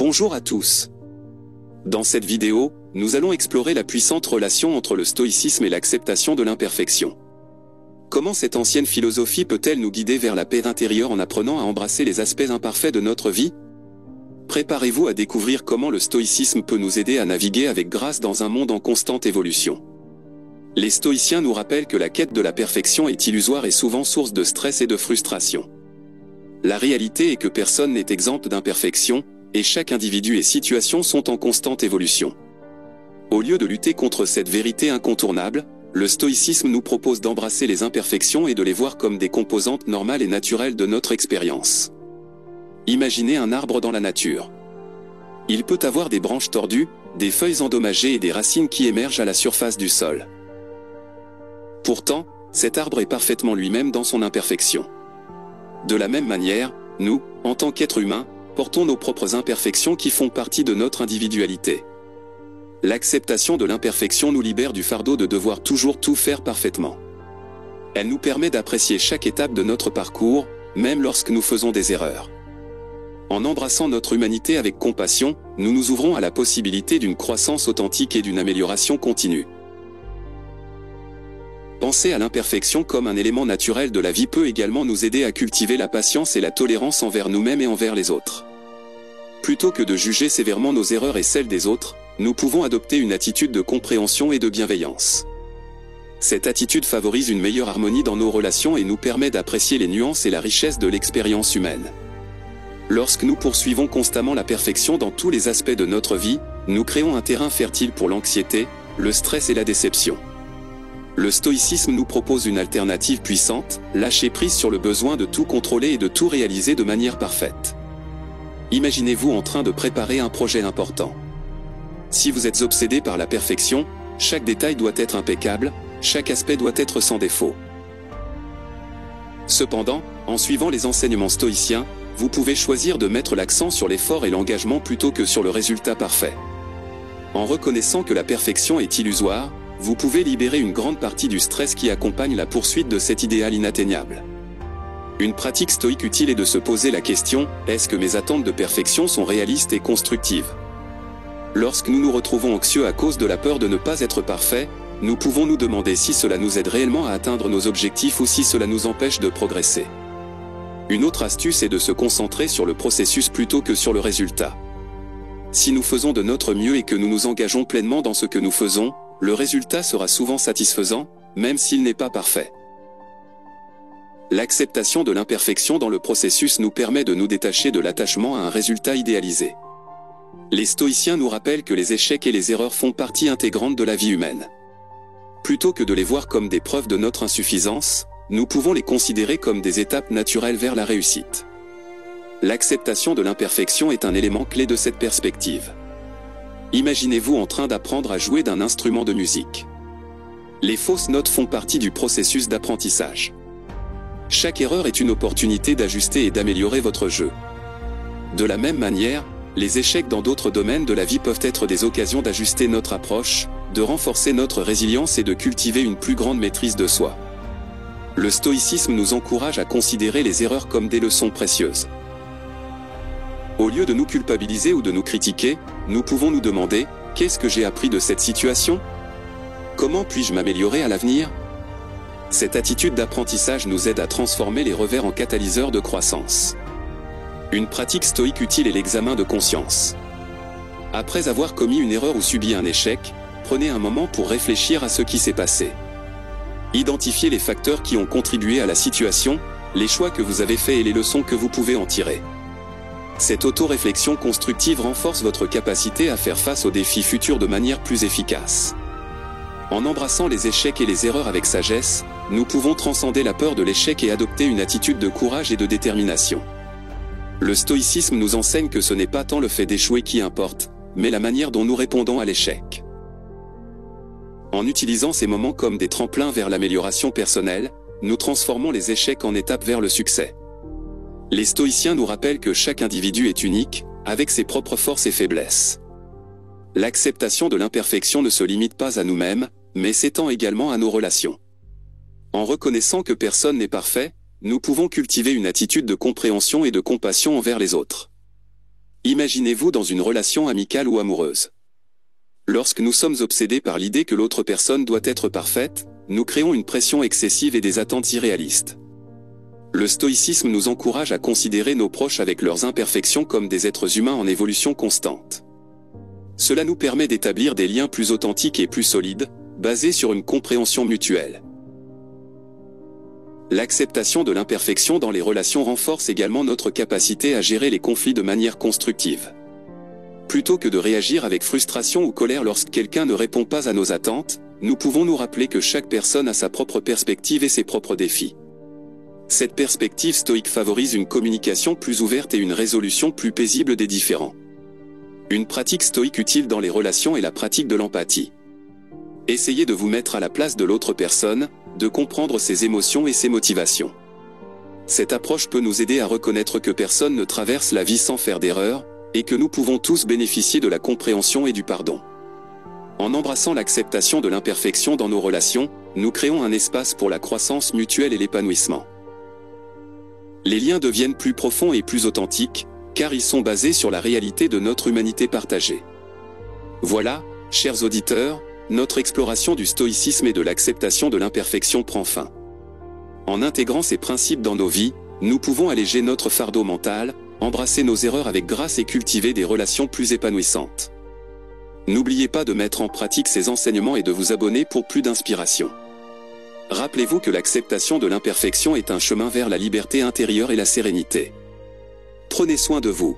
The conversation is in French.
Bonjour à tous. Dans cette vidéo, nous allons explorer la puissante relation entre le stoïcisme et l'acceptation de l'imperfection. Comment cette ancienne philosophie peut-elle nous guider vers la paix intérieure en apprenant à embrasser les aspects imparfaits de notre vie? Préparez-vous à découvrir comment le stoïcisme peut nous aider à naviguer avec grâce dans un monde en constante évolution. Les stoïciens nous rappellent que la quête de la perfection est illusoire et souvent source de stress et de frustration. La réalité est que personne n'est exempt d'imperfection, et chaque individu et situation sont en constante évolution. Au lieu de lutter contre cette vérité incontournable, le stoïcisme nous propose d'embrasser les imperfections et de les voir comme des composantes normales et naturelles de notre expérience. Imaginez un arbre dans la nature. Il peut avoir des branches tordues, des feuilles endommagées et des racines qui émergent à la surface du sol. Pourtant, cet arbre est parfaitement lui-même dans son imperfection. De la même manière, nous, en tant qu'êtres humains, portons nos propres imperfections qui font partie de notre individualité. L'acceptation de l'imperfection nous libère du fardeau de devoir toujours tout faire parfaitement. Elle nous permet d'apprécier chaque étape de notre parcours, même lorsque nous faisons des erreurs. En embrassant notre humanité avec compassion, nous nous ouvrons à la possibilité d'une croissance authentique et d'une amélioration continue. Penser à l'imperfection comme un élément naturel de la vie peut également nous aider à cultiver la patience et la tolérance envers nous-mêmes et envers les autres. Plutôt que de juger sévèrement nos erreurs et celles des autres, nous pouvons adopter une attitude de compréhension et de bienveillance. Cette attitude favorise une meilleure harmonie dans nos relations et nous permet d'apprécier les nuances et la richesse de l'expérience humaine. Lorsque nous poursuivons constamment la perfection dans tous les aspects de notre vie, nous créons un terrain fertile pour l'anxiété, le stress et la déception. Le stoïcisme nous propose une alternative puissante, lâcher prise sur le besoin de tout contrôler et de tout réaliser de manière parfaite. Imaginez-vous en train de préparer un projet important. Si vous êtes obsédé par la perfection, chaque détail doit être impeccable, chaque aspect doit être sans défaut. Cependant, en suivant les enseignements stoïciens, vous pouvez choisir de mettre l'accent sur l'effort et l'engagement plutôt que sur le résultat parfait. En reconnaissant que la perfection est illusoire, vous pouvez libérer une grande partie du stress qui accompagne la poursuite de cet idéal inatteignable. Une pratique stoïque utile est de se poser la question, est-ce que mes attentes de perfection sont réalistes et constructives? Lorsque nous nous retrouvons anxieux à cause de la peur de ne pas être parfait, nous pouvons nous demander si cela nous aide réellement à atteindre nos objectifs ou si cela nous empêche de progresser. Une autre astuce est de se concentrer sur le processus plutôt que sur le résultat. Si nous faisons de notre mieux et que nous nous engageons pleinement dans ce que nous faisons, le résultat sera souvent satisfaisant, même s'il n'est pas parfait. L'acceptation de l'imperfection dans le processus nous permet de nous détacher de l'attachement à un résultat idéalisé. Les stoïciens nous rappellent que les échecs et les erreurs font partie intégrante de la vie humaine. Plutôt que de les voir comme des preuves de notre insuffisance, nous pouvons les considérer comme des étapes naturelles vers la réussite. L'acceptation de l'imperfection est un élément clé de cette perspective. Imaginez-vous en train d'apprendre à jouer d'un instrument de musique. Les fausses notes font partie du processus d'apprentissage. Chaque erreur est une opportunité d'ajuster et d'améliorer votre jeu. De la même manière, les échecs dans d'autres domaines de la vie peuvent être des occasions d'ajuster notre approche, de renforcer notre résilience et de cultiver une plus grande maîtrise de soi. Le stoïcisme nous encourage à considérer les erreurs comme des leçons précieuses. Au lieu de nous culpabiliser ou de nous critiquer, nous pouvons nous demander, qu'est-ce que j'ai appris de cette situation? Comment puis-je m'améliorer à l'avenir? Cette attitude d'apprentissage nous aide à transformer les revers en catalyseurs de croissance. Une pratique stoïque utile est l'examen de conscience. Après avoir commis une erreur ou subi un échec, prenez un moment pour réfléchir à ce qui s'est passé. Identifiez les facteurs qui ont contribué à la situation, les choix que vous avez faits et les leçons que vous pouvez en tirer. Cette auto-réflexion constructive renforce votre capacité à faire face aux défis futurs de manière plus efficace. En embrassant les échecs et les erreurs avec sagesse, nous pouvons transcender la peur de l'échec et adopter une attitude de courage et de détermination. Le stoïcisme nous enseigne que ce n'est pas tant le fait d'échouer qui importe, mais la manière dont nous répondons à l'échec. En utilisant ces moments comme des tremplins vers l'amélioration personnelle, nous transformons les échecs en étapes vers le succès. Les stoïciens nous rappellent que chaque individu est unique, avec ses propres forces et faiblesses. L'acceptation de l'imperfection ne se limite pas à nous-mêmes, mais s'étend également à nos relations. En reconnaissant que personne n'est parfait, nous pouvons cultiver une attitude de compréhension et de compassion envers les autres. Imaginez-vous dans une relation amicale ou amoureuse. Lorsque nous sommes obsédés par l'idée que l'autre personne doit être parfaite, nous créons une pression excessive et des attentes irréalistes. Le stoïcisme nous encourage à considérer nos proches avec leurs imperfections comme des êtres humains en évolution constante. Cela nous permet d'établir des liens plus authentiques et plus solides, basés sur une compréhension mutuelle. L'acceptation de l'imperfection dans les relations renforce également notre capacité à gérer les conflits de manière constructive. Plutôt que de réagir avec frustration ou colère lorsque quelqu'un ne répond pas à nos attentes, nous pouvons nous rappeler que chaque personne a sa propre perspective et ses propres défis. Cette perspective stoïque favorise une communication plus ouverte et une résolution plus paisible des différends. Une pratique stoïque utile dans les relations est la pratique de l'empathie. Essayez de vous mettre à la place de l'autre personne, de comprendre ses émotions et ses motivations. Cette approche peut nous aider à reconnaître que personne ne traverse la vie sans faire d'erreurs, et que nous pouvons tous bénéficier de la compréhension et du pardon. En embrassant l'acceptation de l'imperfection dans nos relations, nous créons un espace pour la croissance mutuelle et l'épanouissement. Les liens deviennent plus profonds et plus authentiques, car ils sont basés sur la réalité de notre humanité partagée. Voilà, chers auditeurs, notre exploration du stoïcisme et de l'acceptation de l'imperfection prend fin. En intégrant ces principes dans nos vies, nous pouvons alléger notre fardeau mental, embrasser nos erreurs avec grâce et cultiver des relations plus épanouissantes. N'oubliez pas de mettre en pratique ces enseignements et de vous abonner pour plus d'inspiration. Rappelez-vous que l'acceptation de l'imperfection est un chemin vers la liberté intérieure et la sérénité. Prenez soin de vous.